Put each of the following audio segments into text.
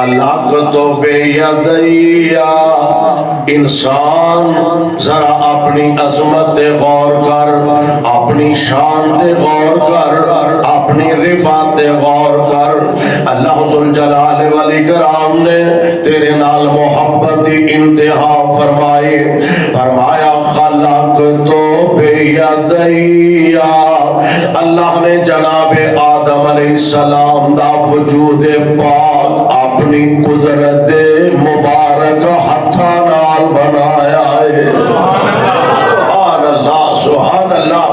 خلقت بیدیا، انسان ذرا اپنی عظمت غور کر، اپنی شان تے غور کر، اپنی رفعت تے غور کر۔ اللہ ذوالجلال والاکرام نے تیرے نال محبت دی انتہا فرمائی، فرمایا خلقت بیدیا، اللہ نے جناب آدم علیہ السلام دا وجود پاک اپنی قدرت مبارک ہتھاں نال بنایا ہے۔ سبحان اللہ، سبحان اللہ۔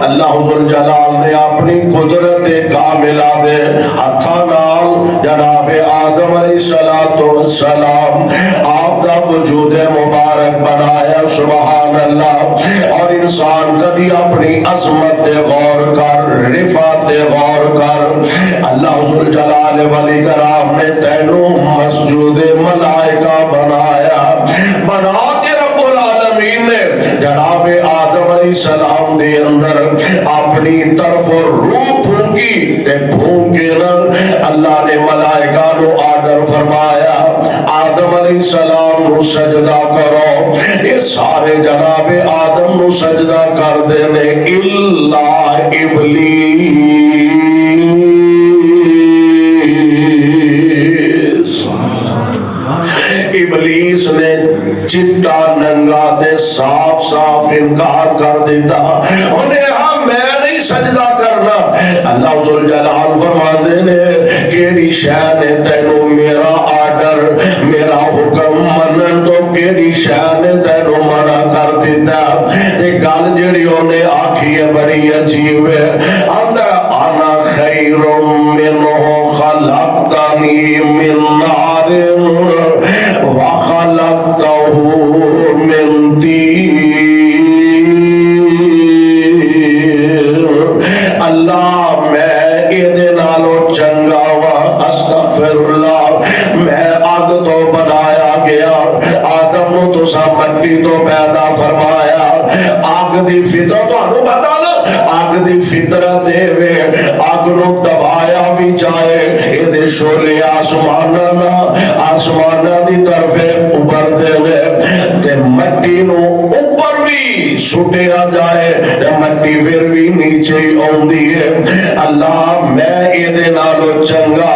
اللہ ذوالجلال نے اپنی قدرت کاملہ دے ہتھاں نال جناب آدم علیہ السلام آپ دا وجود مبارک بنایا۔ سبحان اللہ۔ اور انسان کبھی اپنی عظمت غور کر، رفعت غور کر، اللہ ذوالجلال والاکرام نے تینوں مسجود ملائکہ بنایا، بنا کے رب العالمین نے جناب آدم علیہ السلام دے اندر اپنی طرف روح پھونکی تے پھونکے نا اللہ نے ملائکہ نو آرڈر فرمایا آدم علیہ السلام نو سجدہ کرو۔ یہ سارے جناب آدم نو سجدہ کر دینے الا ابلیس نے چٹا ننگا دے صاف صاف انکار کر دیتا، انہیں ہاں میں نہیں سجدہ کرنا۔ اللہ ذوالجلال فرماندے نے کیڑی شے نے تینوں میرا آرڈر میرا حکم منن تو کیڑی شے نے تینوں منع کر دیتا؟ تے گل جڑی انہیں آکھی ہے بڑی عجیب ہے، آندا انا خیر منہ خلقتنی من نار وخلقته من طین۔ اللہ میں ایدے نالو چنگا وا، استغفر اللہ، میں آگ تو بنایا گیا، آدم نو تو سا مٹی تو پیدا فرمایا، آگ دی فطرت تو پتا نا آگ دی فطرت دے وے آگ نو دبایا بھی جائے ایدے شولے آسمانہ دی طرف اوپر دے لے تے مٹی نو اوپر بھی سٹیا جائے تے مٹی پھر بھی نیچے آندی ہے۔ اللہ میں ایدے نالو چنگا،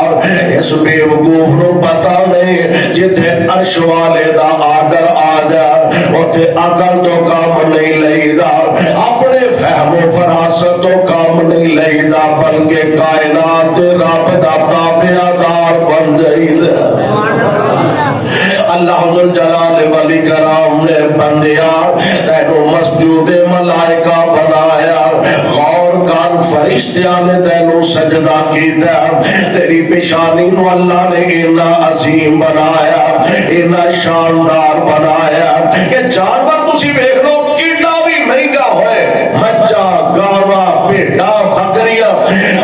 اس بے وقوف نو پتا نہیں جتے عرش والے دا آرڈر آ جا اوتے عقل تو کام نہیں لئیدا، اپنے فہم و فراست تو کام نہیں لئیدا، بلکہ کائنات رب دا تابعدار بن جائیدا۔ اللہ ذوالجلال والاکرام نے بندیا تینوں مسجود ملائکہ بنایا، غور کر فرشتیاں نے تینوں سجدہ کیتا، تیری پیشانی نو اللہ نے اتنا عظیم بنایا، اتنا شاندار بنایا کہ جانور تسی دیکھ لو کیڑا بھی مہنگا ہوئے، مجھا گاوا بھیڑا بکریاں،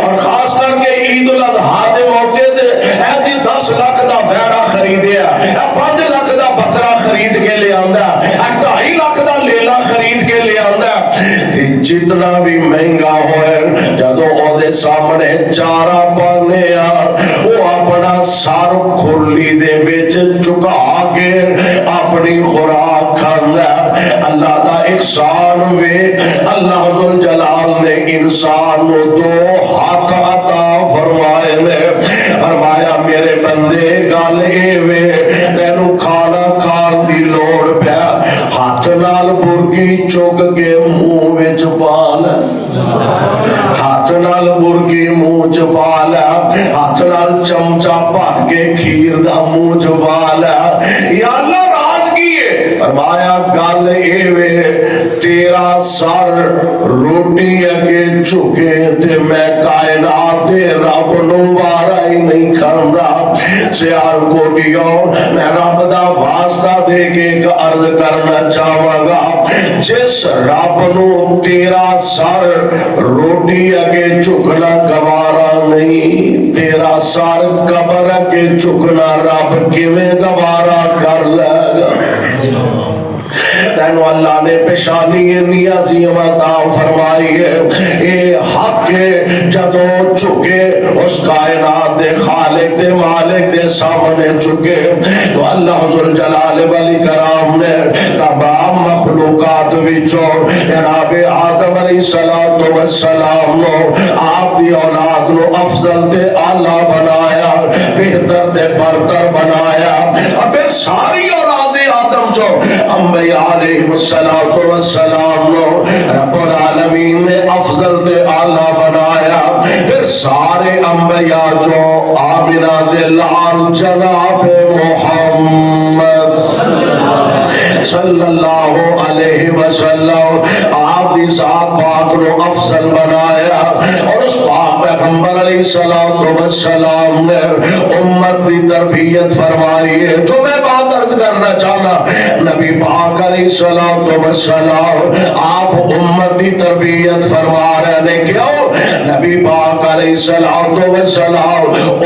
اور خاص کر کے عید الاضحیٰ دے موقع تے ایدی 10 لاکھ دا بھیڑا خریدیا، 5 لاکھ دا بکرا خرید کے لے آندا، 2.5 لاکھ دا لیلا خرید کے لے آندا، جتنا بھی مہنگا ہوئے جدو او دے سامنے چارہ پانے وہ اپنا سار کھرلی دے وچ چکا کے اپنی خوراک کھاندا۔ اللہ دا احسان وے اللہ ذوالجلال نے انسان نو 2 ہاتھ عطا فرمائے نے، فرمایا میرے بندے گل اے وے تینوں کھانا کھان دی لوڑ پیا، ہاتھ نال برکی چک کے منہ وچ پا لے، ہاتھ نال برکی منہ چ پا لے، ہاتھ نال چمچا بھر کے کھیر دا منہ چ پا لے۔ یا اللہ راز کی ہے؟ فرمایا گل اے وے تیرا سر روٹی اگے چکے تے میں کائنات دے رب نو وارا ہی نہیں کھاندا۔ سیار کوٹیوں میں رب دا واسطہ دے کے ایک عرض کرنا چاہواں گا، جس رب نو تیرا سر روٹی اگے چکنا گوارا نہیں، تیرا سر قبر اگے چکنا رب کیویں گوارا کر لے گا؟ تینو اللہ نے پیشانی نیازی عطا فرمائی ہے. اے حق جدو چکے اس کائنات دے خالق دے مالک دے سامنے چکے تو اللہ ذوالجلال والاکرام نے تمام مخلوقات وچوں جناب آدم علیہ السلام نو آپ دی اولاد نو افضل تے اعلی بنایا, بہتر تے برتر بنایا, اور پھر ساری اولاد آدم جو انبیاء علیہ السلام نو رب العالمین نے افضل تے اعلی بنایا. پھر سارے انبیاء جو آمنہ دے لال جناب محمد صلی اللہ علیہ وسلم آپ دی ذات پاک نو افضل بنایا, اور اس پاک پیغمبر علیہ السلام نے امت دی تربیت فرمائی ہے. جو میں بات عرض کرنا چاہنا, نبی پاک علیہ السلام آپ امت دی تربیت فرما رہے ہیں. کیوں؟ نبی پاک علیہ السلام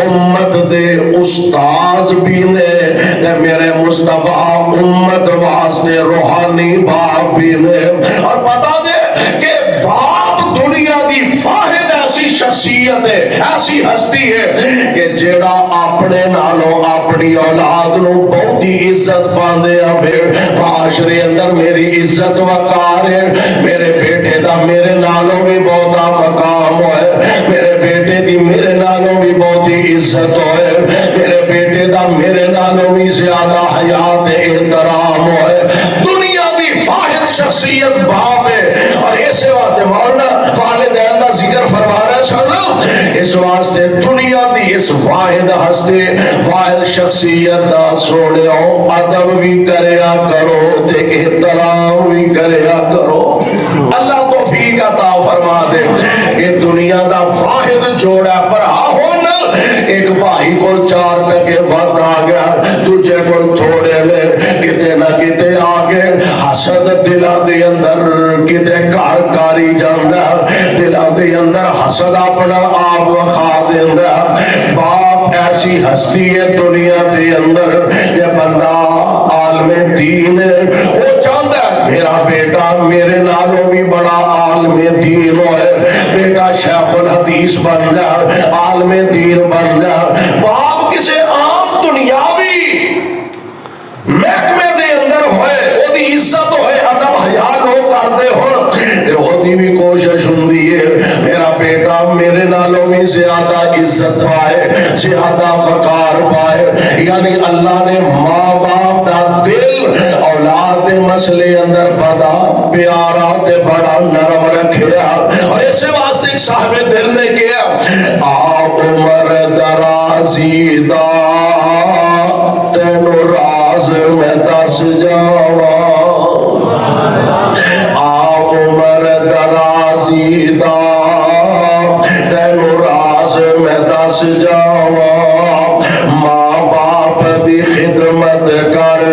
امت دے استاذ بھی نے, میرے مصطفیٰ امت واسطے روحانی باپ بھی نے. اور بتا دے کہ باپ دنیا دی واحد ایسی شخصیت ہے, ایسی ہستی ہے کہ جیڑا اپنے نالوں اپنی اولاد نو بہت ہی عزت پاندے آوے. معاشرے اندر میری عزت وقار ہے, میرے بیٹے دا میرے نالوں بھی بہتا مقام ہوئے, میرے بیٹے دی میرے نالوں بھی بہت ہی عزت ہوئے, میرے بیٹے دا میرے نالوں بھی زیادہ حیات احترام ہوئے. دنیا دی واحد شخصیت باپ ہے, اور اسے واسطے مولانا والدین دا ذکر فرما رہا ہے. اس واسطے دنیا دی اس واحد ہستے واحد شخصیت دا سوڑیوں ادب بھی کریا کرو تے احترام بھی کریا کرو. اللہ توفیق عطا فرما دے کہ دنیا دا واحد جوڑا پر ہونا. ایک بھائی کو 4 ٹکے بات آ گیا, تجھے کو تھوڑے لے, کتے نہ کتے آگے حسد دلان دے اندر کتے کاری جاندہ, دلان دے اندر حسد اپنا آپ وخا دیندہ. باپ ایسی ہستی ہے دنیا دے اندر, یہ بندہ عالم دین ہے, وہ چاہتا ہے میرا بیٹا میرے نالوں بھی بڑا عالم دین ہوئے, بیٹا شیخ الحدیث بن جا, عالم دین بن جا. باپ کسے عام دنیاوی محکمے دے اندر ہوئے, وہ دی عزت ہوئے, ادب حیا لوگ کرتے ہو, وہ دی بھی کوشش ہوندی ہے میرا بیٹا میرے نالوں میں زیادہ عزت پائے, زیادہ وقار پائے. یعنی اللہ نے ماں باپ دا دل اولاد دے مسئلے اندر بڑا پیارا تے بڑا نرم رکھیا. اور اس سے واسطے ایک صاحب دل نے کیا, آپ عمر درازی دا تینو راز میں دس جاوا, آپ عمر درازی دا تینو راز میں دس جاوا. ماں باپ دی خدمت کر,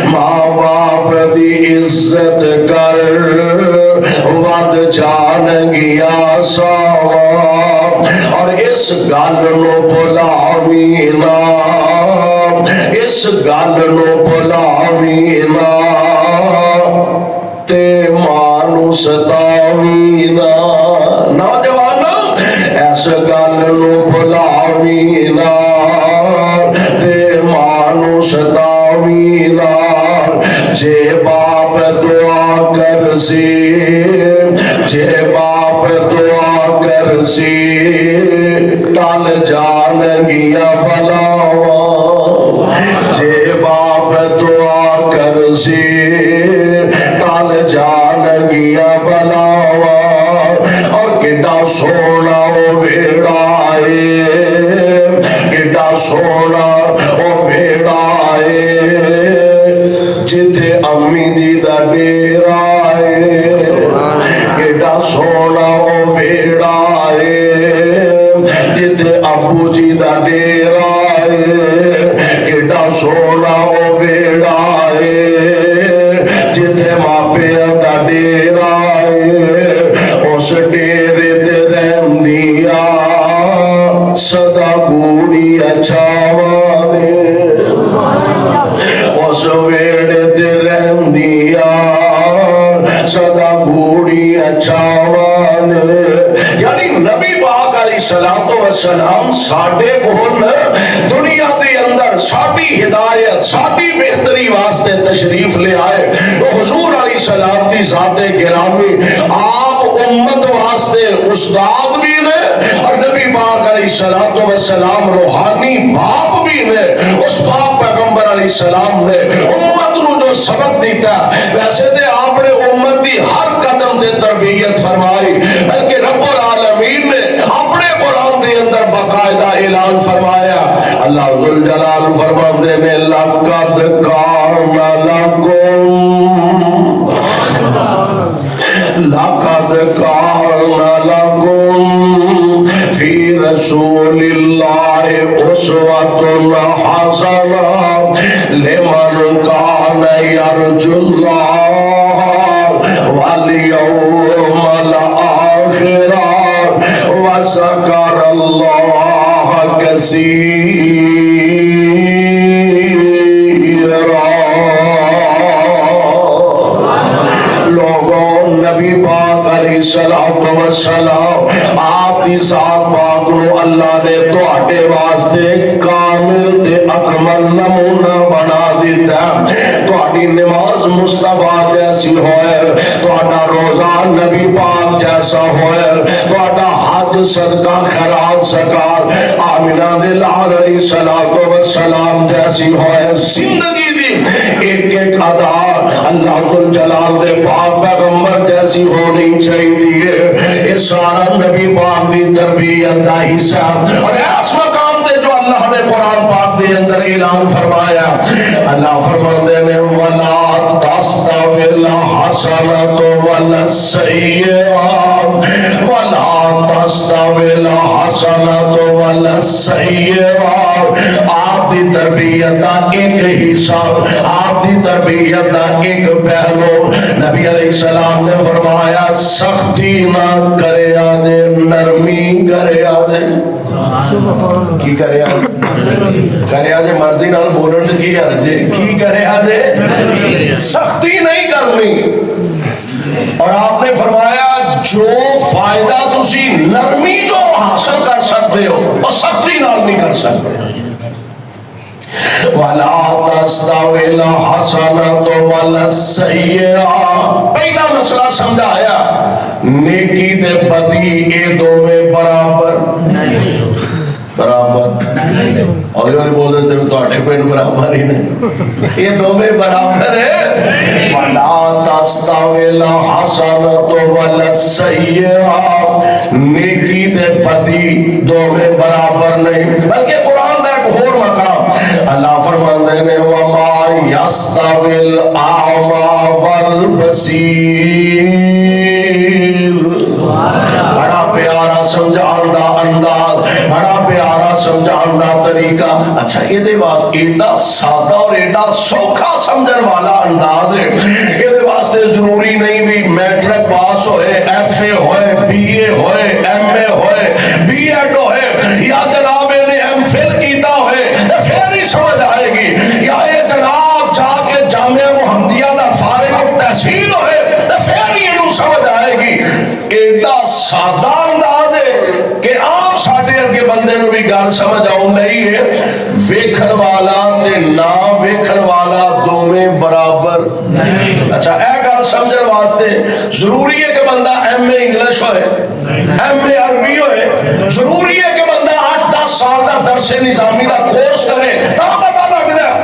ماں باپ دی عزت کر, ود جان گیا ساوا. اور اس گل نو بھلاوی نا, اس گل نو بھلاوی نا, تے مانو ستاوی نا. نوجوان اس گل نو بھلاوی نا, تے مانو ستاوی نا. جے باپ دعا کر سی, جے باپ دعا کر سی, ٹل جان گیا بلاوا. جے باپ دعا کر سی, ٹل جان گیا بلاوا. اور کڈا سونا وہ ویڑا ہے, کڈا سونا وہ ویڑا ہے, جتھے امی جی دا ڈیرا ہے. کڈا سونا وہ ویڑا ہے, جتھے ابو جی دا ڈیرا ہے. کڈا سونا وہ ویڑا ہے, جتھے ماپیا دا ڈیرا ہے. اس ڈیرے تے رہندیا صدا گوڑی اچھاوا دے, اس ویڑے تے رہندیا والسلام ساڈے کول دنیا دے اندر ساڈی ہدایت ساڈی بہتری واسطے تشریف لے آئے. حضور علیہ السلام دی ذات گرامی آپ امت واسطے استاد بھی نے اور نبی پاک علیہ السلام روحانی باپ بھی نے. اس باپ پیغمبر علیہ السلام نے امت نو جو سبق دیتا ویسے تے آپ نے امت دی ہر قدم تے تربیت فرمائی بلکہ رب العالمین نے اپنے قرآن دے اندر باقاعدہ اعلان فرمایا. اللہ ذوالجلال فرماندے نے لقد کان لکم فی رسول اللہ اسوۃ حسنۃ لمن کان یرجو اللہ والیوم الآخر وذکر اللہ کثیرا. نبی پاک علیہ السلام آپ کی ذات پاک نو اللہ نے تواڈے واسطے کامل تے اکمل نمونہ بنا دیتا. تواڈی نماز مصطفیٰ جیسی ہوئے, تواڈا روزہ نبی پاک جیسا ہوئے, تواڈا حج صدقہ خیرات زکات آمنہ دے لال علیہ السلام جیسی ہوئے. زندگی دی ایک ایک ادا اللہ ذوالجلال دے پاک پیغمبر جیسی ہونی چاہیے. یہ سارا نبی پاک دی تربیت دا حصہ اور اس مقام تے جو اللہ نے قرآن پاک دے اندر اعلان فرمایا. اللہ فرماندے نے وَلَا تَسْتَوِي الْحَسَنَةُ وَلَا السَّيِّئَةُ وَلَا تَسْتَوِي الْحَسَنَةُ وَلَا السَّيِّئَةُ. آپ دی تربیت دا ایک حصہ, آپ دی تربیت دا ایک پہلو نبی علیہ السلام نے فرمایا سختی نہ کرے آدے نرمی کرے آدے. کی کرے آدے مرضی نال بولن سے کی آدے کی کرے آدے سختی نہیں کرنی. اور آپ نے فرمایا جو فائدہ تسی نرمی جو حاصل کر سکتے ہو وہ سختی نال نہیں کر سکتے. وَلَا تَسْتَوِي الْحَسَنَةُ وَلَا السَّيِّئَةُ. پہلا مسئلہ سمجھایا نیکی تے بدی اے دوویں برابر اور یہ بول دیتے ہیں تو آٹھے پینٹ برابر ہی نہیں, یہ دوویں برابر ہے. وَلَا تَسْتَوِي الْحَسَنَةُ وَلَا السَّيِّئَةُ. نیکی تے بدی دوویں برابر نہیں. بلکہ قرآن دا ایک اور مقام اللہ فرماندے نے وَمَا يَسْتَوِي الْأَعْمَى وَالْبَصِيرُ. بڑا پیارا سمجھان دا انداز, بڑا پیارا سمجھان دا طریقہ. اچھا یہ دے واسطے ایڈا سادہ اور ایڈا سوکھا سمجھن والا انداز ہے. یہ دے واسطے ضروری نہیں بھی میٹرک پاس ہوئے, ایف اے ہوئے, بی اے ہوئے, ایم اے ہوئے, بی ایڈ ہوئے یا جناب نے ایم فل کیتا ہوئے پھر ہی سمجھ آئے گی, یا یہ جناب جا کے جامعہ محمدیہ دا فارغ تحصیل ہوئے تو پھر ہی انہوں سمجھ آئے گی. ایڈا سادہ انداز ہے کہ عام ساڈے ارگے بندے نو بھی گل سمجھ آؤں نہیں ہے. ویکھن والا تے نہ ویکھن والا دوویں برابر. اچھا اے گل سمجھن واسطے ضروری ہے کہ بندہ ایم اے انگلش ہوئے, ایم اے عربی ہوئے, ضروری ہے کہ بندہ 8-10 سال دا درس نظامی دا کورس کرے تا پتہ لگ جائے.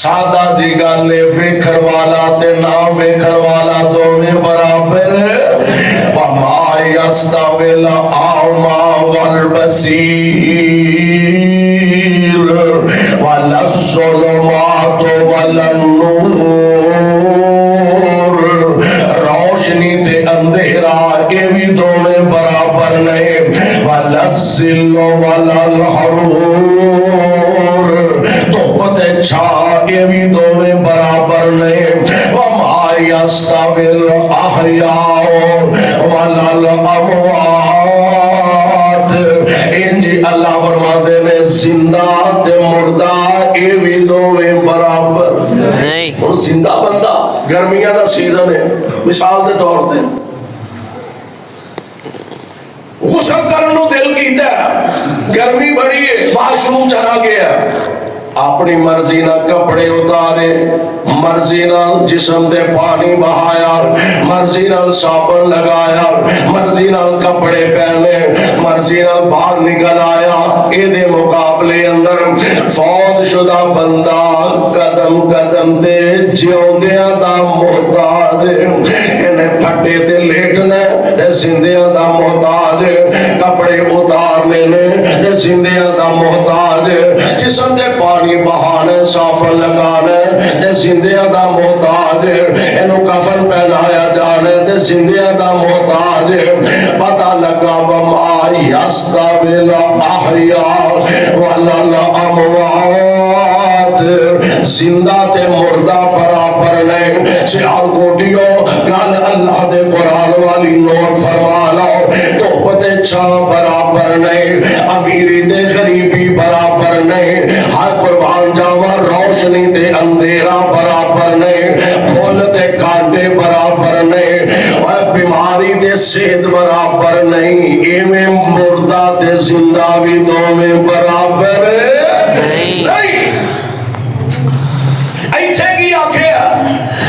سادہ دی گل ہے ویکھن والا تے نہ ویکھن والا دوویں برابر. وَمَا يَسْتَوِي الْأَعْمَى وَالْبَصِيرُ وَلَا الظُّلُمَاتُ وَلَا النُّورُ. روشنی تے اندھیرا یہ بھی دوویں برابر نہیں. وَلَا الظِّلُّ وَلَا الْحَرُورُ. دھوپ تے چھاں یہ بھی دوویں برابر نہیں. وَمَا يَسْتَوِي الْأَحْيَاءُ وَلَا الْأَمْوَاتُ. انجی اللہ فرماتے نے زندہ تے مردہ یہ بھی دوویں برابر نہیں. اور زندہ بندہ گرمیاں دا سیزن ہے, مثال دے طور تے غسل کرن نو دل کیتا ہے گرمی بڑی ہے، واش روم چلا گیا، اپنی مرضی نہ کپڑے اتارے، مرضی نہ جسم تے پانی بہایا، مرضی نہ صابن لگایا، مرضی نہ کپڑے پہنے، مرضی نہ باہر نکل آیا۔ اے دے مقابلے اندر فوت شدہ بندہ قدم قدم تے جیوندیاں دا محتاج، انہیں پھٹے تے لیٹنے تے زندیاں دا محتاج، کپڑے اتارنے نے تے زندیاں دا محتاج، جسم تے پانی بہانے صابن لگانے تے زندیاں دا محتاج، انہوں کفن پہنایا جانے تے زندیاں دا محتاج۔ پتہ لگا وما یستوی الاحیاء ولا الاموات، زندہ تے مردہ برابر نہیں۔ سیال کوٹیو گل اللہ دے قرآن والی نوٹ فرما لو، دھوپ تے چھاں برابر نہیں، امیری تے غریبی برابر نہیں، ہر قربان جاواں روشنی تے اندھیرا برابر نہیں، پھول تے کانٹے برابر نہیں، اور بیماری تے صحت برابر نہیں، ایویں مردہ تے زندہ بھی دونوں برابر نہیں۔ ایتھے کی آکھیا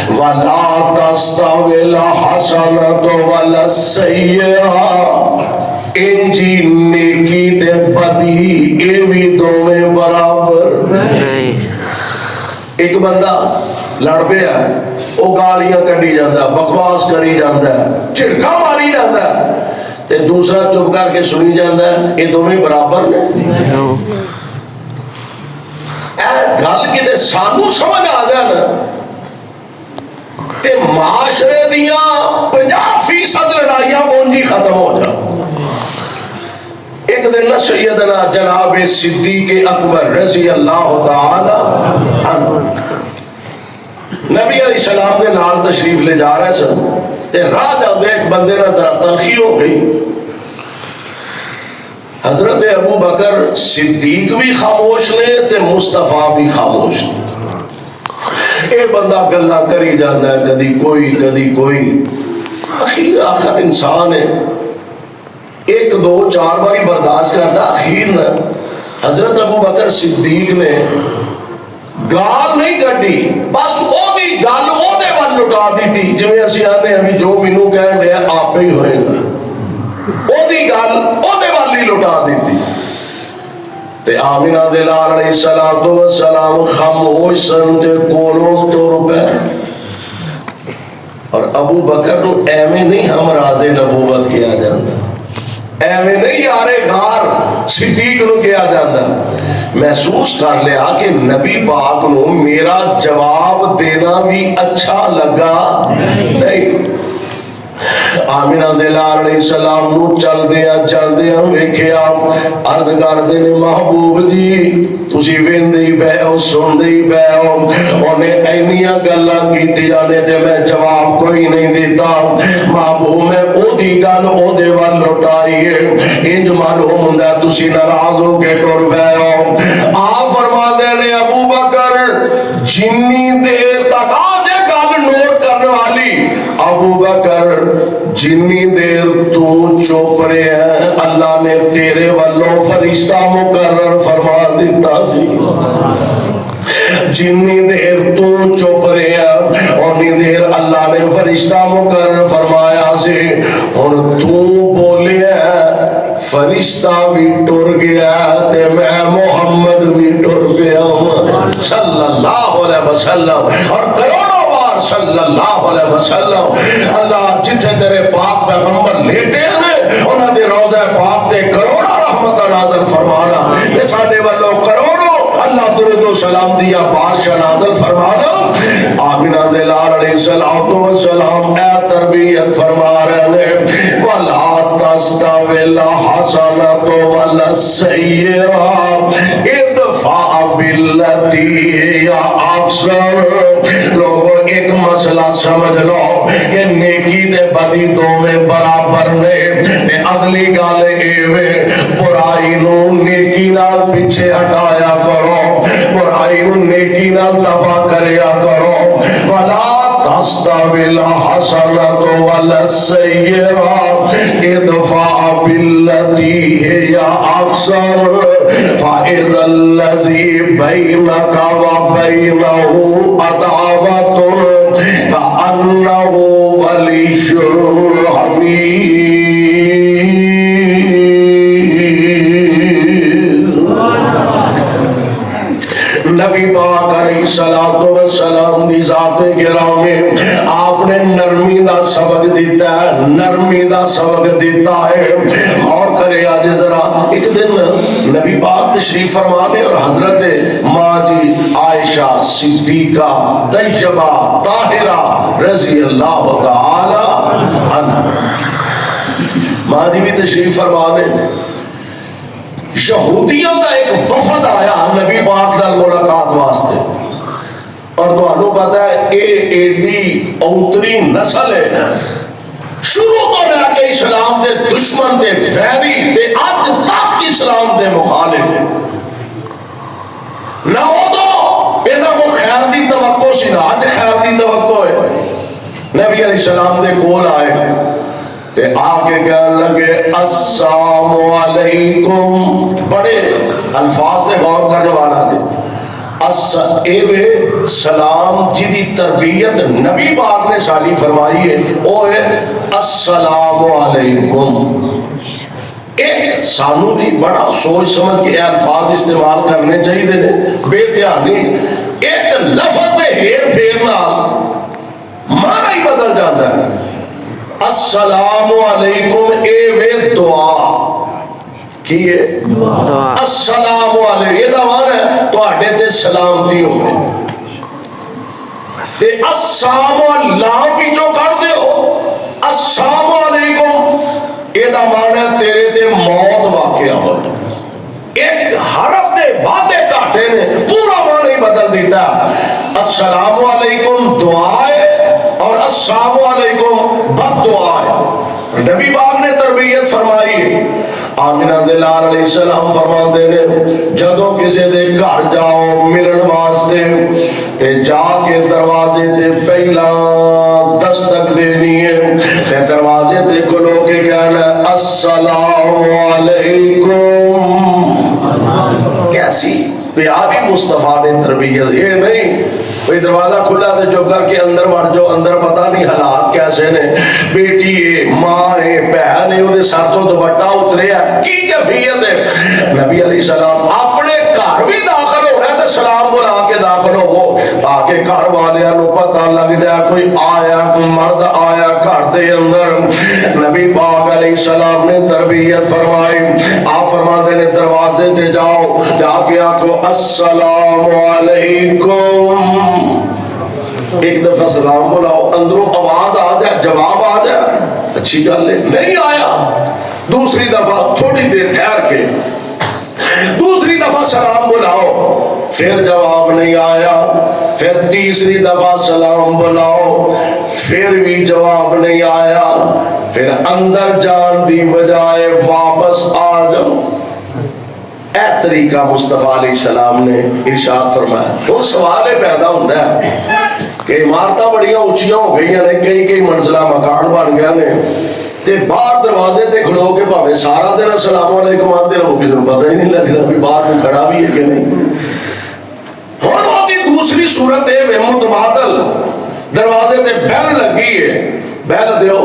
وَلَا تَسْتَوِي الْحَسَنَةُ وَلَا السَّيِّئَةُ، انجی نیکی تے بدی اے بھی دونوں برابر نہیں۔ ایک بندہ لڑ پیا، وہ گالیاں کڈی جاندا، بکواس کری جاندا، جھڑکا ماری جاندا، تے دوسرا چپ کر کے سنی جاندا، یہ دونوں برابر نے۔ گل کتے سانو سمجھ آ جائے تے معاشرے دیاں 50% لڑائیاں اونجی ختم ہو جائیں۔ ایک دن نہ سیدنا جناب صدیق اکبر رضی اللہ تعالی عنہ نبی علیہ السلام دے نال تشریف لے جا رہے سن، تے راہ جاندے ایک بندے نہ ذرا تلخی ہو گئی۔ حضرت ابو بکر صدیق بھی خاموش نے تے مصطفیٰ بھی خاموش نے۔ اے بندہ گلا کری جانا ہے، کدی کوئی، اخیر آخر انسان ہے، ایک دو چار باری برداشت کرتا، اخیر نہ حضرت ابو بکر صدیق نے گال نہیں کٹی، بس او دی گل او دے ول لٹا دی تھی، جویں اسی آنے ابھی جو مینوں کہہ دے آپ ہی ہوئے گا، او دی گل او دے ول ہی لٹا دی تھی۔ تے آمینہ دے لال علیہ السلام خاموش سن تے کولوں تر پے، اور ابو بکر نو ایویں نہیں ہم راز نبوت کیا جاندہ، ایویں نہیں یارے غار صدیق نو کیا جاندہ۔ محسوس کر لیا کہ نبی پاک نو میرا جواب دینا بھی اچھا لگا نہیں۔ آمینہ دے لال علیہ السلام نو چل دیا ویکھیا، عرض کر دینے محبوب جی تسی ویندے ہی پے ہو، سندے ہی پے ہو، انہیں اینیاں گلاں کیتی جانے تے میں جواب کوئی نہیں دیتا۔ محبوب میں او دی گل او دے ول لٹائی ہے، انج معلوم ہوندا تسی ناراض ہو کے ٹر پے ہو۔ آپ فرما دینے ابو بکر جنی دیر تک آج گل نوٹ کرنے والی، ابو بکر جنی دیر تو چپ رہے ہیں اللہ نے تیرے والوں فرشتہ مقرر فرما دیتا سی، جنی دیر تو چپ رہے ہیں اونی دیر اللہ نے فرشتہ مقرر فرمایا سی۔ ہن تو بولیا فرشتہ بھی ٹر گیا تے میں محمد بھی ٹر گیا صلی اللہ علیہ وسلم، اور کروڑوں بار صلی اللہ علیہ وسلم۔ اللہ جتھے تیرے پاک پیغمبر لیٹے ہیں انہاں دے روضہ پاک تے کروڑا رحمت نازل فرمانا، یہ ساڈے والوں کروڑوں اللہ درود و سلام دیا بارشاہ نازل فرمانا۔ آمینہ دے لال علیہ السلام اے تربیت فرما رہے ہیں وَلَا تَسْتَوِي الْحَسَنَةُ وَلَا السَّيِّئَةُ ادْفَعْ بِالَّتِي هِيَ أَحْسَنُ۔ لوگوں ایک مسئلہ سمجھ لو کہ نیکی تے بدی دونوں برابر نے، تے اگلی گل ایویں برائی نو نیکی نال پیچھے ہٹایا کرو، برائی نو نیکی نال دفع کریا کرو۔ وَلَا تستوی الحسنۃ ولا السیئۃ ادفع بالتی هی احسن فاذا الذی بینک وبینہ عداوۃ کأنہ ولی حمید۔ نبی پاک علیہ الصلوۃ والسلام دی ذات گرامی، آپ نے نرمی دا سبق دیتا ہے، نرمی دا سبق دیتا ہے۔ غور کرے آج ذرا، ایک دن نبی پاک تشریف فرمانے اور حضرت ماں جی عائشہ صدیقہ طیبہ طاہرہ رضی اللہ تعالی عنہ، ماں جی بھی تشریف فرمانے، یہودیوں کا ایک وفد آیا نبی پاک نال ملاقات واسطے، اور تمہیں پتا ہے اے ایڈی اوتری نسل ہے، شروع تو لے کے اسلام دے دشمن دے ویری تے اج تک اسلام دے مخالف نہ ہو تو انہاں کو خیر دی توقع سی، نہ اج خیر دی توقع ہے۔ نبی علیہ السلام دے کول آئے تے آگے کہنے لگے السلام علیکم، بڑے الفاظ سے غور کرنے والا تھے۔ سلام جی دی تربیت نبی پاک نے سالی فرمائی ہے، وہ ہے السلام علیکم۔ ایک سانو بھی بڑا سوچ سمجھ کے الفاظ استعمال کرنے چاہیے نے، بے دھیانی ایک لفظ دے ہیر پھیر نال معنی ہی بدل جاتا ہے۔ السلام علیکم اے وے دعا کی ہے، السلام علیکم یہ دعوان ہے تو آٹھے تے سلامتی ہوئے تے السلام اللہ پیچھو کر دے ہو، السلام علیکم یہ دعوان ہے تیرے تے موت واقعہ ہو۔ ایک حرف دے وعدے کاٹے نے پورا معنی ہی بدل دیتا ہے۔ السلام علیکم دعا ہے اور السلام علیکم بد دعا ہے۔ نبی پاک نے تربیت فرمائی ہے۔ آمینہ دلال علیہ السلام فرماتے ہیں جدوں کسی دے گھر جاؤ ملن واسطے تے جا کے دروازے تے پہلا دستک دینی ہے تے دروازے تے کھلو کے کہنا السلام علیکم۔ کیسی پیاری مصطفیٰ نے تربیت، یہ نہیں کوئی دروازہ کھلا تو چپ کر کے اندر بڑھ جاؤ، اندر پتہ نہیں حالات کیسے نے، بیٹی ہے، ماں ہے، بہن ہے، وہ سر تو دوپٹہ اترے ہے، کی کیفیت ہے۔ نبی علیہ السلام اپنے گھر بھی داخل ہو رہا ہے تو سلام بلا کے داخل ہو تاکہ گھر والیاں نو پتہ لگ جائے کوئی آیا، مرد آیا گھر دے اندر۔ نبی پاک علیہ السلام نے تربیت فرمائی، آپ فرماتے ہیں دروازے تے جاؤ، جا کے آکھو السلام علیکم، ایک دفعہ سلام بلاؤ، اندروں آواز آ جائے، جواب آ جائے، اچھی گل ہے، نہیں آیا دوسری دفعہ تھوڑی دیر ٹھہر کے دوسری دفعہ سلام بلاؤ، پھر جواب نہیں آیا، پھر تیسری دفعہ سلام بلاؤ، پھر بھی جواب نہیں آیا، پھر اندر جان دی بجائے واپس آ جاؤ۔ اے طریقہ مصطفیٰ علیہ السلام نے ارشاد فرمایا۔ وہ سوال پیدا ہوتا ہے کہ عمارتاں بڑیاں اونچیاں ہو گئی ہیں، کئی منزلہ مکان بن گیا نے تے باہر دروازے تے کھلو کے بھاوے سارا دن السلام علیکم آتے رہو، کسی کو پتہ ہی نہیں لگتا بھی باہر میں کھڑا بھی ہے کہ نہیں۔ ہن وہ دوسری صورت ہے متبادل، دروازے تے بیل لگی ہے، بیل دیو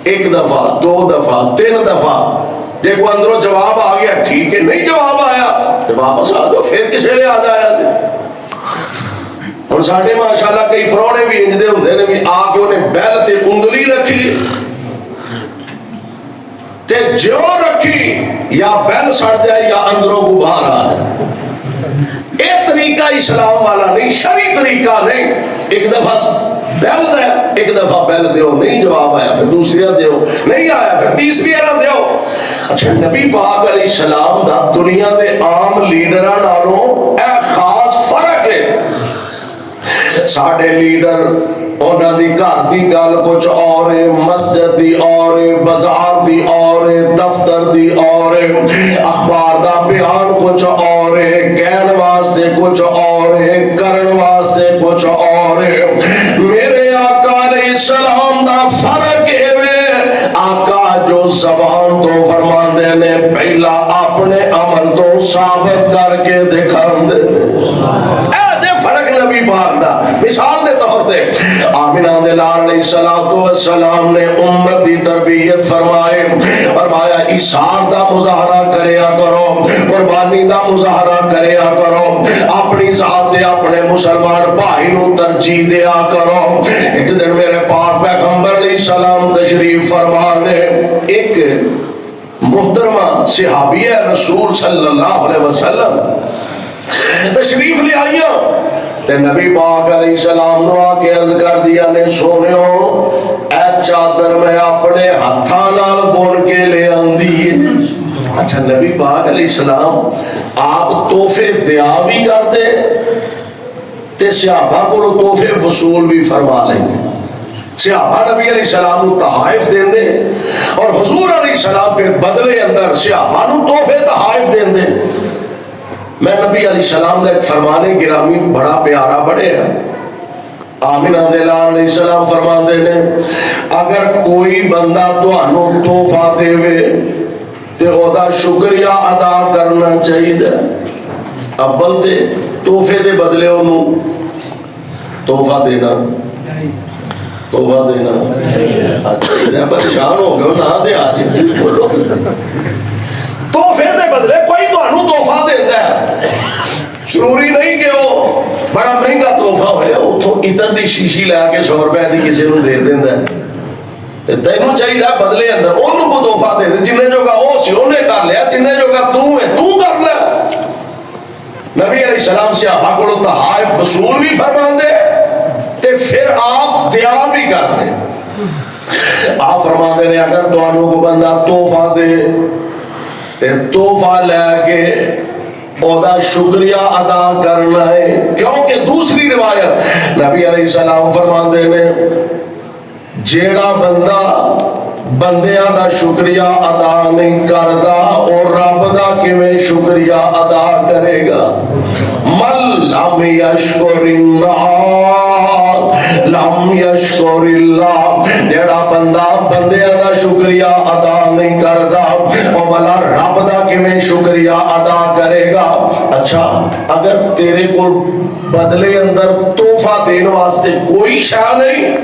ایک دفعہ، دو دفعہ، تین دفعہ، دیکھو اندروں جواب آ گیا ٹھیک ہے، نہیں جواب آیا تو واپس آ جاؤ، پھر کسی نے آ جایا۔ اور ساڈے ماشاءاللہ کئی پرونے بھی انج دے ہوندے نے بھی آ کے انہیں بیل تے انگلی رکھی تے جو رکھی یا بیل سڑ جائے یا اندروں کو باہر آ جائے۔ اے طریقہ اسلام والا نہیں، شرعی طریقہ نہیں۔ ایک دفعہ بیل دے، ایک دفعہ بیل دیو، نہیں جواب آیا پھر دوسری دیو، نہیں آیا پھر تیسری دیو۔ اچھا نبی پاک علیہ السلام دا دنیا دے عام لیڈراں نالوں اے خاص فرق ہے۔ ساڈے لیڈر انہاں دی گھر دی گل کچھ اور ہے، مسجد دی اور ہے، بازار دی اور ہے، دفتر دی اور ہے، اخبار دا بیان کچھ اور ہے، کہن واسطے کچھ اور ہے، کرن واسطے کچھ اور ہے۔ میرے ثابت کر کے دکھان دے فرق نبی پاک دا مثال دے طور تے آمنہ دے لال علیہ السلام نے امت دی تربیت فرمایا اسحاق دا مظاہرہ کریا کرو، قربانی دا مظاہرہ کریا کرو، اپنی ذات تے اپنے مسلمان بھائی نو ترجیح دیا کرو۔ ایک دن میرے پاک پیغمبر علیہ السلام تشریف فرمانے، ایک محترمہ صحابیہ رسول صلی اللہ علیہ وسلم تشریف لے آئیاں تے نبی پاک علیہ السلام نو آ کے عرض کر دیا نے سونےو اے چادر میں اپنے ہتھاں نال بن کے لے آندی ہے۔ اچھا نبی پاک علیہ السلام آپ تحفے دیا بھی کرتے تے صحابہ کو تحفے وصول بھی فرما لیں گے۔ صحابہ نبی علیہ السلام کو تحائف دیں دے اور حضور علیہ السلام کے بدلے اندر صحابہ کو تحفے تحائف دیں دے۔ میں نبی علیہ السلام کا ایک فرمانے گرامی بڑا پیارا بڑے ہیں، آمنہ دے لال علیہ السلام فرماندے نے اگر کوئی بندہ تہانوں تحفہ دے وے تے او دا شکریہ ادا کرنا چاہیے۔ اول تے تحفے دے بدلے انہوں تحفہ دینا پریشان ہو گئے نہ دے آج تحفے دے بدلے کوئی تہانوں تحفہ دیتا ہے، ضروری نہیں کہ وہ بڑا مہنگا تحفہ ہوئے اتوں عطر دی شیشی لے کے 100 روپے دی کسی نو دے دیندا ہے، تینوں چاہیے بدلے اندر انہوں کو تحفہ دے دے، جنہیں جو گا وہ سی انہیں کر لیا، جنہیں جو گا تو ہے تو کر لیا۔ نبی علیہ السلام سے صحابہ کو تحائف وصول بھی فرماندے تے پھر آپ دیا بھی کرتے۔ آپ فرماندے نے اگر تانوں کو بندہ تحفہ دے تے تحفہ لے کے او دا شکریہ ادا کرنا ہے، کیونکہ دوسری روایت نبی علیہ السلام فرماندے نے جیڑا بندہ بندیاں دا شکریہ ادا نہیں کردا اور رب دا کیویں شکریہ ادا کرے گا۔ من لم یشکر الناس لم یشکر اللہ، جیڑا بندہ بندیاں دا شکریہ ادا نہیں کردا او بھلا رب دا کیویں شکریہ ادا کرے گا۔ اچھا اگر تیرے کو بدلے اندر تحفہ دین واسطے کوئی شے نہیں،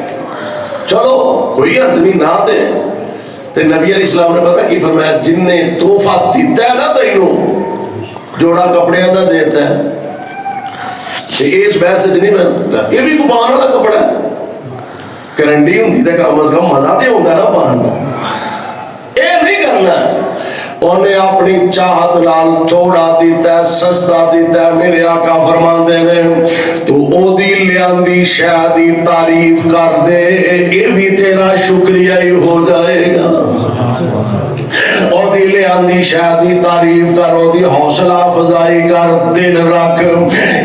چلو کوئی آدمی نہ دے تے نبی علیہ السلام نے پتہ کی فرمایا جن نے تحفہ دیتا ہے نا تینوں جوڑا کپڑے دا دیتا ہے تے اس بحث وچ نہیں بنتا، یہ بھی کو پاؤن والا کپڑا ہے، کرنڈی ہوندی تے کم از کم مزہ تے ہوندا نا پاؤن دا، اے نہیں کرنا۔ انہیں اپنی چاہت نال تھوڑا دیتا ہے، سستا دیتا ہے۔ میرے آقا فرماندے نے تو او دی لیاندی شے دی تعریف کر دے، یہ بھی تیرا شکریہ ہی ہو جائے گا۔ او دی لیاندی شے دی تعریف کر، او دی حوصلہ افزائی کر، دل رکھ،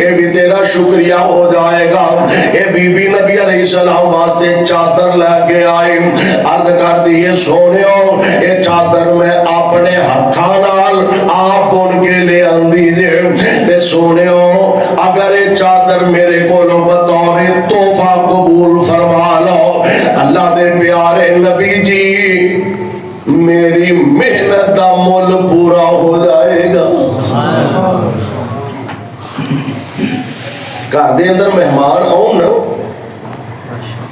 یہ بھی تیرا شکریہ ہو جائے گا۔ یہ بی بی نبی علیہ السلام واسطے چادر لے کے آئی، عرض کر دیے سونےو یہ چادر میں اپنے ہتھاں نال آپ بن کے لے آندی جے تے سونےو اگر یہ چادر میرے کولوں بطور تحفہ قبول فرما لو، اللہ دے پیارے نبی جی میری محنت دا مول پورا ہو جائے گا۔ گھر دے اندر مہمان آؤں نا،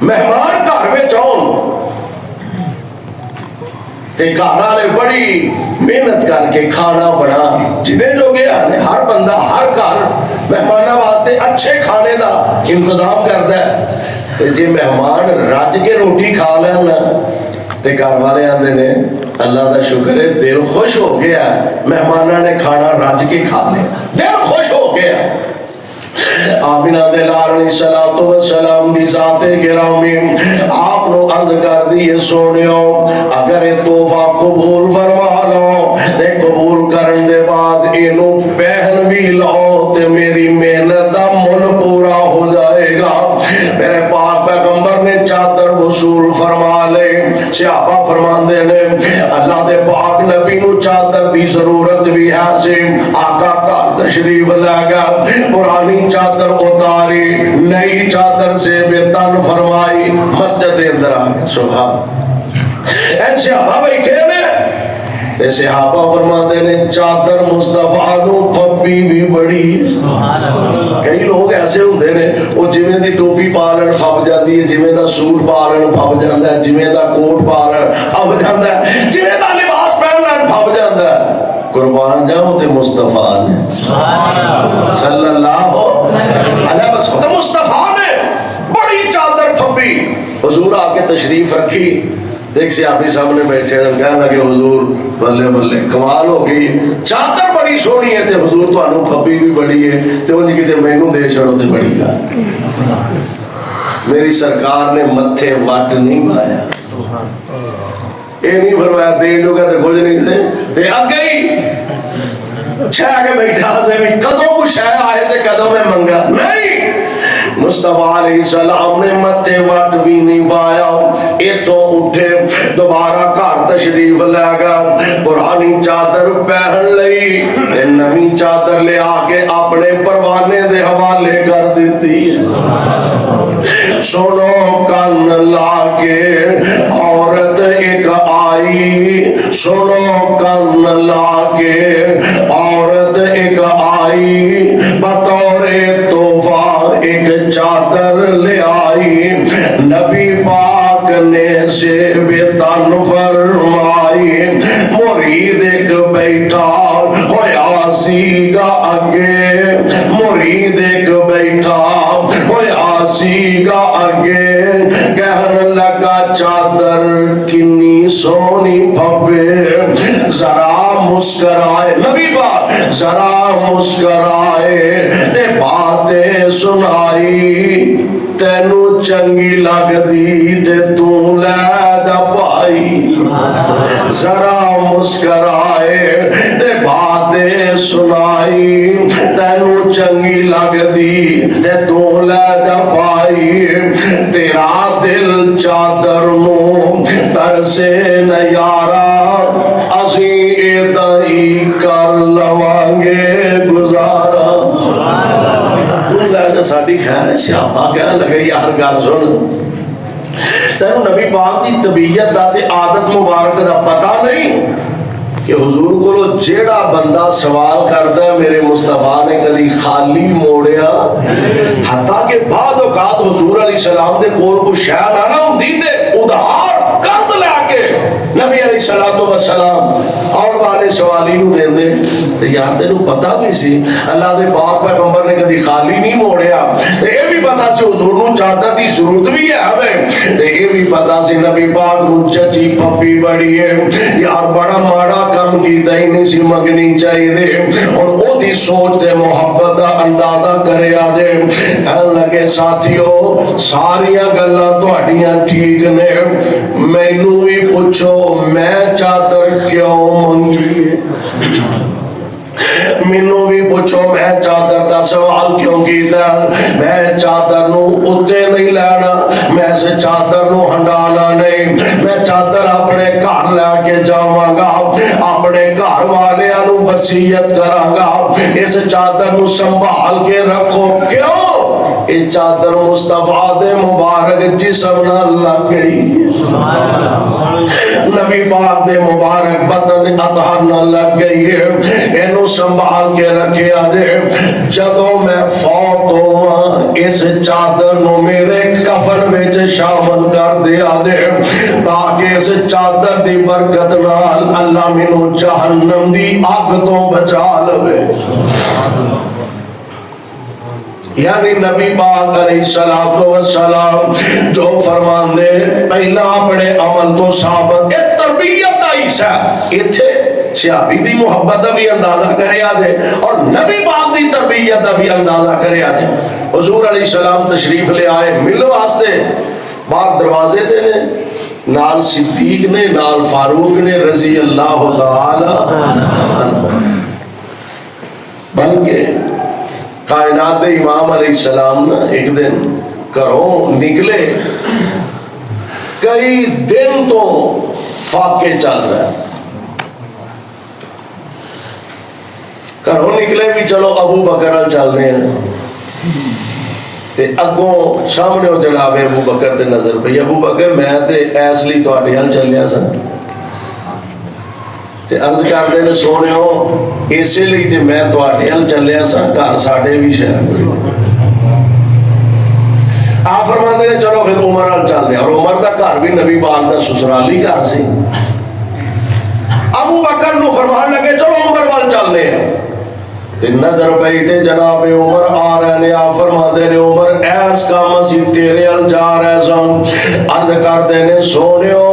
مہمان گھر میں آؤں تے گھر والے بڑی محنت کر کے کھانا بنا، جنہیں جو گیا ہر بندہ ہر گھر مہمانوں واسطے اچھے کھانے دا انتظام کرتا ہے تے جی مہمان رج کے روٹی کھا لینا تے گھر والے آندے نے اللہ دا شکر ہے دل خوش ہو گیا، مہمانوں نے کھانا رج کے کھا لیا، دل خوش ہو گیا۔ آمنہ دے لال علیہ السلام دی ذات گرامی آپ نو عرض کر دیے سونیو اگر یہ تحفہ قبول فرما لو تے قبول کرن دے بعد اینو پہن بھی لو تے میری محنت دا مل پورا ہو جائے گا۔ میرے پاک پیغمبر نے چادر وصول فرما لے، صحابہ فرماندے نے اللہ دے پاک نبی نو چادر دی ضرورت بھی ہے سے آقا کا تشریف لے گا، پرانی چادر اتاری نئی چادر سے بے تن فرمائی، مسجد اندر آگے سبحان۔ این صحابہ بیٹھے نے تے صحابہ فرماتے نے چادر مصطفیٰ نو پھبی بھی بڑی. کئی لوگ ایسے ہوندے نے وہ جویں دی ٹوپی پا لین پھب جاندی ہے, جویں دا سوٹ پا لین پھب جاندا ہے, جویں دا کوٹ پا لین پھب جاندا ہے, جویں دا لباس پہن لین پھب جاندا ہے. قربان جاؤ تے مصطفیٰ نے صلی اللہ علیہ وسلم مصطفیٰ نے بڑی چادر پھبی. حضور آ کے تشریف رکھی, ایک صحابی سامنے بیٹھے کہنے لگے حضور بلے بلے کمال ہو گئی, چادر بڑی سونی ہے تے حضور تانوں پھبی بھی بڑی ہے تے انج کتے مینوں دے چھڑو تے بڑی گا. میری سرکار نے متھے وٹ نہیں پایا, اے نہیں فرمایا دین جو کہتے کچھ نہیں تھے تے اگے ہی چھا کے بیٹھا سے بھی کدوں کو شے آئے تے کدوں میں منگا نہیں. مصطفیٰ علیہ السلام نے متھے وٹ بھی نہیں پایا, اتوں اٹھے دوبارہ گھر تشریف لے گیا, پرانی چادر پہن لئی تے نویں چادر لے آ کے اپنے پروانے دے حوالے کر دیتی. سنو کن لا کے عورت ایک آئی, سنو کن لا کے عورت ایک آئی, بطور تحفہ ایک چادر لے آئی. نبی پاک نے شیب تن فرمائی, مرید ایک بیٹھا ہویا سیگا اگے, مرید ایک بیٹھا ہویا سیگا اگے, کہنے لگا چادر کنی سونی پھبے, ذرا مسکرائے نبی پاک ذرا مسکرائے تے باتیں سنائی, تینو چنگی لگ دی تے تو لے جا پائی. ذرا مسکرائے تے باتیں سنائی, تینو چنگی لگ دی تے تو لے جا پائی. تیرا دل چادر نو ترسے نیارا, اسی ادائی کر لوانگے گزارا. ساڈی خیر ہے سیاپا کہنے لگے یار گل سن, تینوں نبی پاک دی طبیعت دا تے عادت مبارک دا پتہ نہیں کہ حضور کو جیڑا بندہ سوال کرتا ہے میرے مصطفیٰ نے کدی خالی موڑیا, حتیٰ کہ بعد اوقات حضور علیہ السلام دے کول کو شے نہ ہوندی تے ادھار قرض لے کے نبی علیہ السلام اور والے سوالی نو دے دے. تے یار تینوں پتہ بھی سی اللہ دے پاک پیغمبر نے کدی خالی نہیں موڑیا, تے اے بھی پتہ سی حضور نو چادر دی ضرورت بھی ہے, تے اے بھی پتہ سی نبی پاک نو چچی پپی بڑی ہے, یار بڑا ماڑا کم کیتا ہی نہیں سی منگنی چاہیے. اور او دی سوچ تے محبت دا اندازہ کریا دے. کہن لگے ساتھیو ساریاں گلاں تہاڈیاں ٹھیک نے, مینوں بھی پوچھو میں چادر کیوں منگی ہے, مینوں بھی پوچھو میں چادر دا سوال کیوں کیتا, میں چادر نو اتے نہیں لینا, میں اس چادر نو ہنڈانا نہیں, میں چادر اپنے گھر لے کے جاواں گا, اپنے گھر والیاں نو وصیت کراں گا اس چادر نو سنبھال کے رکھو. کیوں یہ چادر مصطفیٰ دے مبارک جسم نہ لگ گئی, نبی پاک دے مبارک بدن اطہر نہ لگ گئی ہے, اینو سنبھال کے رکھیا دے. جدوں میں فوت ہوا اس چادر نو میرے کفن وچ شامل کر دیا دے, تاکہ اس چادر دی برکت نال اللہ مینوں جہنم دی اگ تو بچا لوے. یعنی نبی پاک علیہ السلام جو فرمان دے پہلا اپنے عمل تو ثابت اے تربیت دا حصہ ایتھے صحابی دی محبت دا بھی اندازہ کریا دے اور نبی پاک دی تربیت دا بھی اندازہ کریا دے. حضور علیہ السلام تشریف لے آئے ملو واسطے, باہر دروازے تے نے, نال صدیق نے, نال فاروق نے رضی اللہ تعالی عنہ. بلکہ کائنات امام علیہ السلام نا ایک دن گھروں نکلے, کئی دن تو فاقے چل رہا ہے, گھروں نکلے بھی چلو ابو بکر چلنے ہیں, تے اگوں سامنے ہو جناب ابو بکر تے نظر پئی, ابو بکر میں تے ایس لی تہاڈے ہل چلیا سا, تے عرض کرتے ہیں سونےو اسی لیے تے میں تواڈے ال چلیا سا گھر ساڈے بھی شہر کوئی آپ فرماتے ہیں چلو پھر عمر ال چل رہے اور عمر دا گھر بھی نبی پاک دا سسرالی گھر سی ابو بکر نو فرمان لگے چلو عمر وال چلنے ہیں تے نظر پئی تے جناب عمر آ رہے نے آپ فرماتے ہیں عمر ایس کام اسی تیرے ال جا رہے سن عرض کرتے ہیں سونےو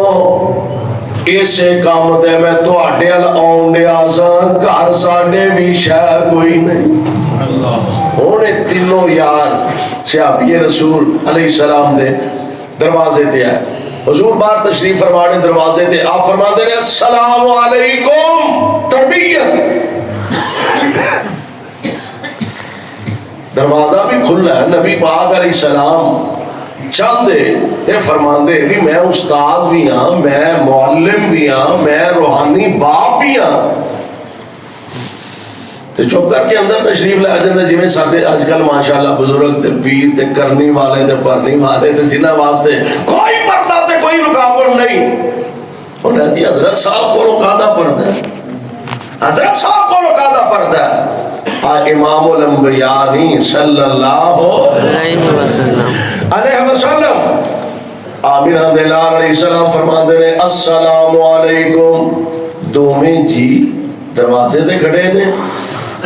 اسے کام تے میں تواڈے ال آن دیا سا گھر ساڈے بھی شہ کوئی نہیں ہونے تینوں یار صحابی رسول علیہ السلام دے دروازے تے آئے حضور بار تشریف فرمانے دروازے تے آپ فرماتے ہیں السلام علیکم تربیت دروازہ بھی کھلا ہے نبی پاک علیہ السلام چل دے تے فرماندے کہ میں استاد بھی ہاں میں معلم بھی ہاں میں روحانی باپ بھی ہاں تے چپ کر کے اندر تشریف لے جاندے جویں ساڈے اج کل ماشاءاللہ بزرگ تے پیر تے کرنی والے تے پرنی والے تے جنہاں واسطے کوئی پردہ تے کوئی رکاوٹ نہیں انہاں دی حضرت صاحب کو کادا پردہ ہے حضرت صاحب کو کادا پردہ ہے امام الانبیاء صلی اللہ علیہ وسلم آمینہ دلال علیہ السلام فرماتے ہیں السلام علیکم دومیں جی دروازے تے کھڑے نے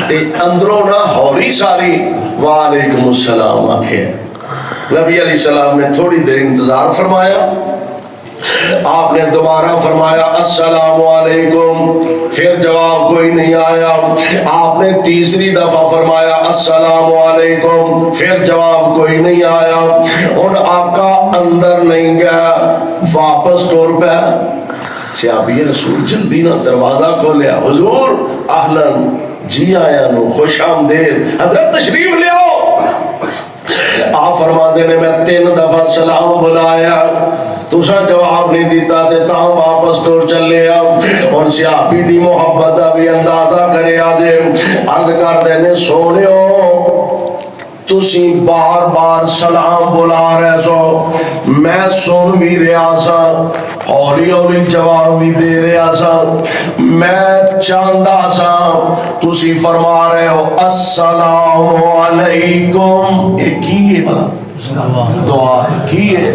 تے اندروں نہ ہولی ساری وعلیکم السلام آکھے نبی علیہ السلام نے تھوڑی دیر انتظار فرمایا آپ نے دوبارہ فرمایا السلام علیکم پھر جواب کوئی نہیں آیا آپ نے تیسری دفعہ فرمایا السلام علیکم پھر جواب کوئی نہیں آیا اور آقا اندر نہیں گیا واپس ٹور پہ صحابی رسول جلدی نہ دروازہ کھولیا حضور اہلاً جی آیا نو خوش آمدید حضرت تشریف لے آؤ آپ فرماتے نے میں 3 دفعہ سلام بلایا تسا جواب نہیں دیتا تے تاں واپس ٹور چلے آؤ اور صحابی دی محبت دا بھی اندازہ کرے آجے عرض کر دینے سونےو تسی بار بار سلام بلا رہے سو میں سن بھی رہا سا ہولی ہولی جواب بھی دے رہا سا میں چاندہ سا تسی فرما رہے ہو السلام علیکم ایک ہی ہے بلا دعا ہے کی ہے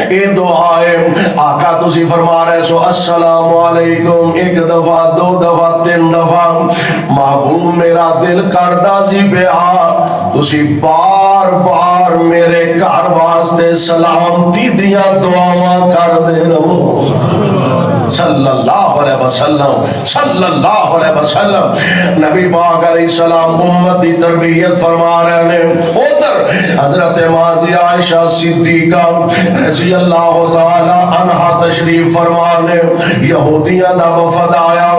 اے دعا ہے آقا تسی فرما رہے سو السلام علیکم 1 دفعہ 2 دفعہ 3 دفعہ محبوب میرا دل کردہ سی بیعا تسی بار بار میرے گھر واسطے سلامتی دیا دعاواں کر دے رہو صلی اللہ علیہ وسلم صلی اللہ علیہ وسلم نبی پاک علیہ السلام امت دی تربیت فرما رہے ہیں ادھر حضرت ماں عائشہ صدیقہ رضی اللہ تعالی عنہا تشریف فرمانے یہودیاں دا وفد آیا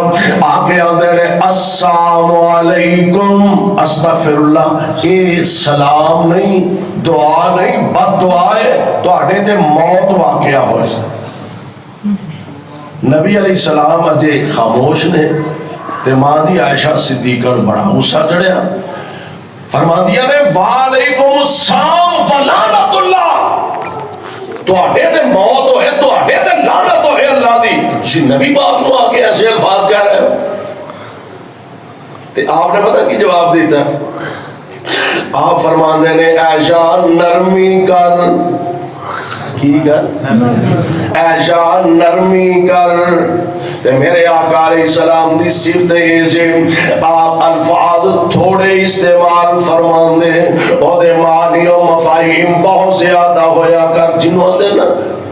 آگے آدھے نے السلام علیکم استغفر اللہ یہ سلام نہیں دعا نہیں بد دعا ہے تو آڑے تے موت واقعہ ہوئے نبی علیہ السلام اجے خاموش نے تے ماں دی عائشہ صدیقہ بڑا غصہ چڑھیا فرما دیا نے وعلیکم السلام فلعنت اللہ تو آٹے تے موت ہوئے تو آٹے تے لعنت ہوئے اللہ دی جی نبی پاک نو آگے ایسے الفاظ کہہ رہے ہو تے آپ نے پتہ کی جواب دیتا آپ فرما دینے عائشہ نرمی کر کی کر عائشہ نرمی کر تے میرے آقا علیہ السلام دی صفت یہ سے آپ الفاظ تھوڑے استعمال فرمان دے اور دے معنی و مفاہیم بہت زیادہ ہویا کر جنہوں دے نا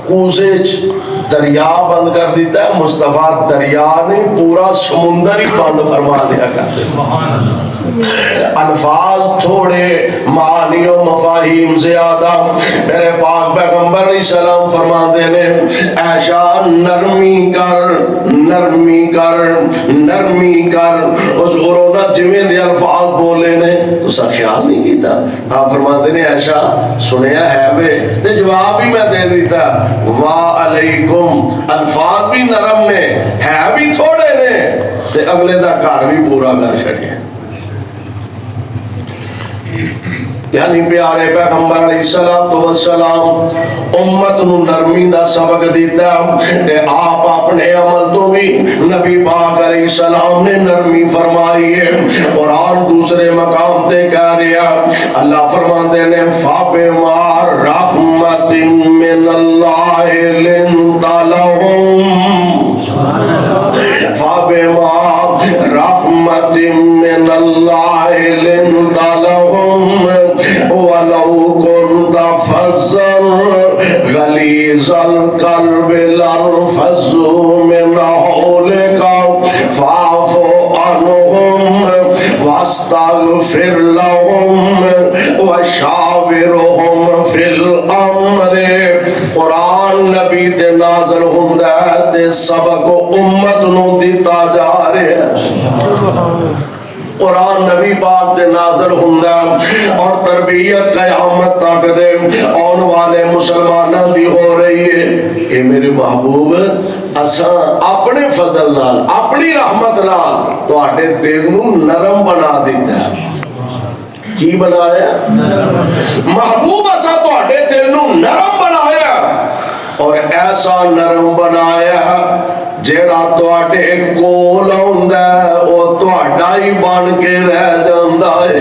کوزے دریا بند کر دیتا ہے مصطفیٰ دریا نہیں پورا سمندر ہی بند فرما دیا کرتے الفاظ تھوڑے معنی و مفاہیم زیادہ میرے پاک پیغمبر علیہ السلام فرما دینے عائشہ نرمی کر نرمی کر نرمی کر حضوروں نے جویں دے الفاظ بولے نے تو سا خیال نہیں کیتا آپ فرما دینے عائشہ سنیا ہے بے تے جواب بھی میں دے دیتا وعلیکم الفاظ بھی نرم نے ہے بھی تھوڑے نے تے اگلے دا کار بھی پورا کر چھڑے یعنی پیارے پیغمبر علیہ السلام امت نو نرمی دا سبق دیتا تے آپ اپنے عمل تو بھی نبی پاک علیہ السلام نے نرمی فرمائی ہے. قرآن دوسرے مقام تے کہہ رہا اللہ فرماتے نے فَبِمَا رَحْمَةٍ مِّنَ اللَّهِ لِنْتَ لَهُمْ فَبِمَا رَحْمَةٍ مِّنَ اللَّهِ لِنْتَ لَهُمْ وَلَوْ كُنْتَ فَظًّا غَلِيظَ الْقَلْبِ لَانفَضُّوا مِنْ حَوْلِكَ فَاعْفُ عَنْهُمْ وَاسْتَغْفِرْ لَهُمْ وَشَاوِرْهُمْ فِي الْأَمْرِ. قرآن نبی تے نازل ہوندا ہے تے سبق امت نو دتا جا رہا ہے. قرآن نبی پاک دے نازل ہوندا اور تربیت قیامت تک دے آن والے مسلماناں دی ہو رہی ہے. اے میرے محبوب اساں اپنے فضل نال اپنی رحمت نال تواڈے دل نو نرم بنا دیتا ہے. کی بنایا؟ محبوب اساں تواڈے دل نو نرم بنایا اور ایسا نرم بنایا جیڑا تواڈے کول آوندا ہے او تواڈا ہی بن کے رہ جاندا ہے.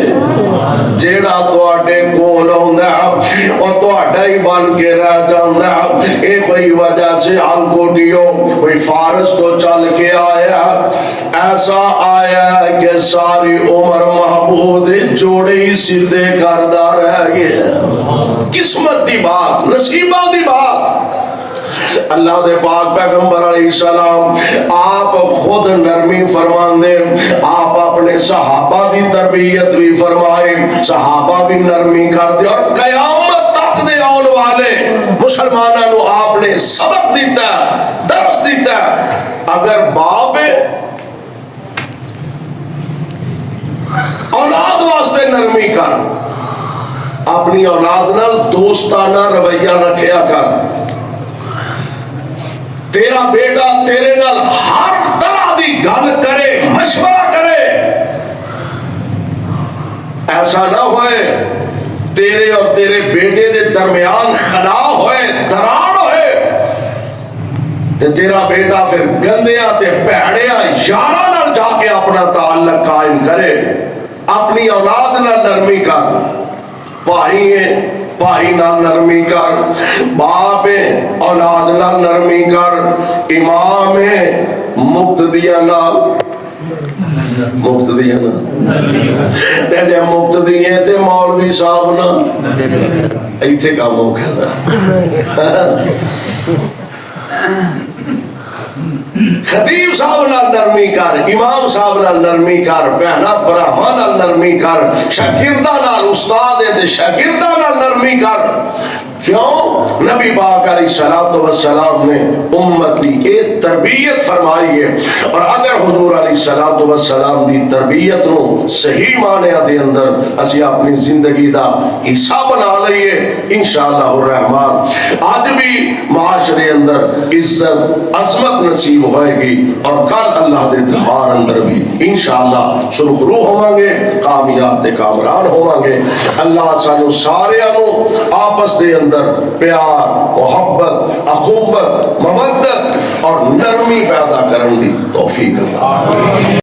جیڑا تواڈے کول آوندا ہے او تواڈا ہی بن کے رہ جاندا ہے. اے کوئی وجہ سے ہل کوٹیو کوئی فارس تو چل کے آیا ایسا آیا کہ ساری عمر محبوب دے جوڑے ہی سیدھے کردا رہ گیا. قسمت دی بات، نصیبہ دی بات. اللہ دے پاک پیغمبر علیہ السلام آپ خود نرمی فرماندے، آپ اپنے صحابہ دی تربیت بھی فرمائے، صحابہ بھی نرمی کر دے اور قیامت تک دے آن والے مسلمانوں کو آپ نے سبق دیتا ہے، درس دیتا ہے. اگر باپ اولاد واسطے نرمی کر، اپنی اولاد نال دوستانہ رویہ رکھیا کر. تیرا بیٹا تیرے نال ہر طرح دی گل کرے، مشورہ کرے، ایسا نہ ہوئے تیرے اور تیرے بیٹے دے درمیان خلا ہوئے، دراڑ ہوئے تے تیرا بیٹا پھر گندیاں تے پیڑیاں یاراں نال جا کے اپنا تعلق قائم کرے. اپنی اولاد نال نرمی کر، بھائی ہے بھائی نال نرمی کر، باپ اولاد نال نرمی کر، امام مقتدیاں نال تے جے مقتدی ہے تے مولوی صاحب نال ایتھے کام ہو گیا. خطیب صاحب نال نرمی کر، امام صاحب نال نرمی کر، بہنا براہما نال نرمی کر، شاگرداں نال، استاد ہے تے شاگرداں نال نرمی کر. کیوں؟ نبی پاک علیہ السلام نے امت کی ایک تربیت فرمائی ہے اور اگر حضور علیہ السلام دی تربیت نو صحیح معنی دے اندر اسی اپنی زندگی دا حصہ بنا لئیے انشاءاللہ الرحمن آج بھی معاشرے اندر عزت عظمت نصیب ہوئے گی اور کل اللہ دے دربار اندر بھی انشاءاللہ سرخرو ہوواں گے، کامیاب تے کامران ہوواں گے. اللہ سانو سارے آپس دے اندر پیار، محبت، اخوت، مودت اور نرمی پیدا کرن دی توفیق عطا فرمائے.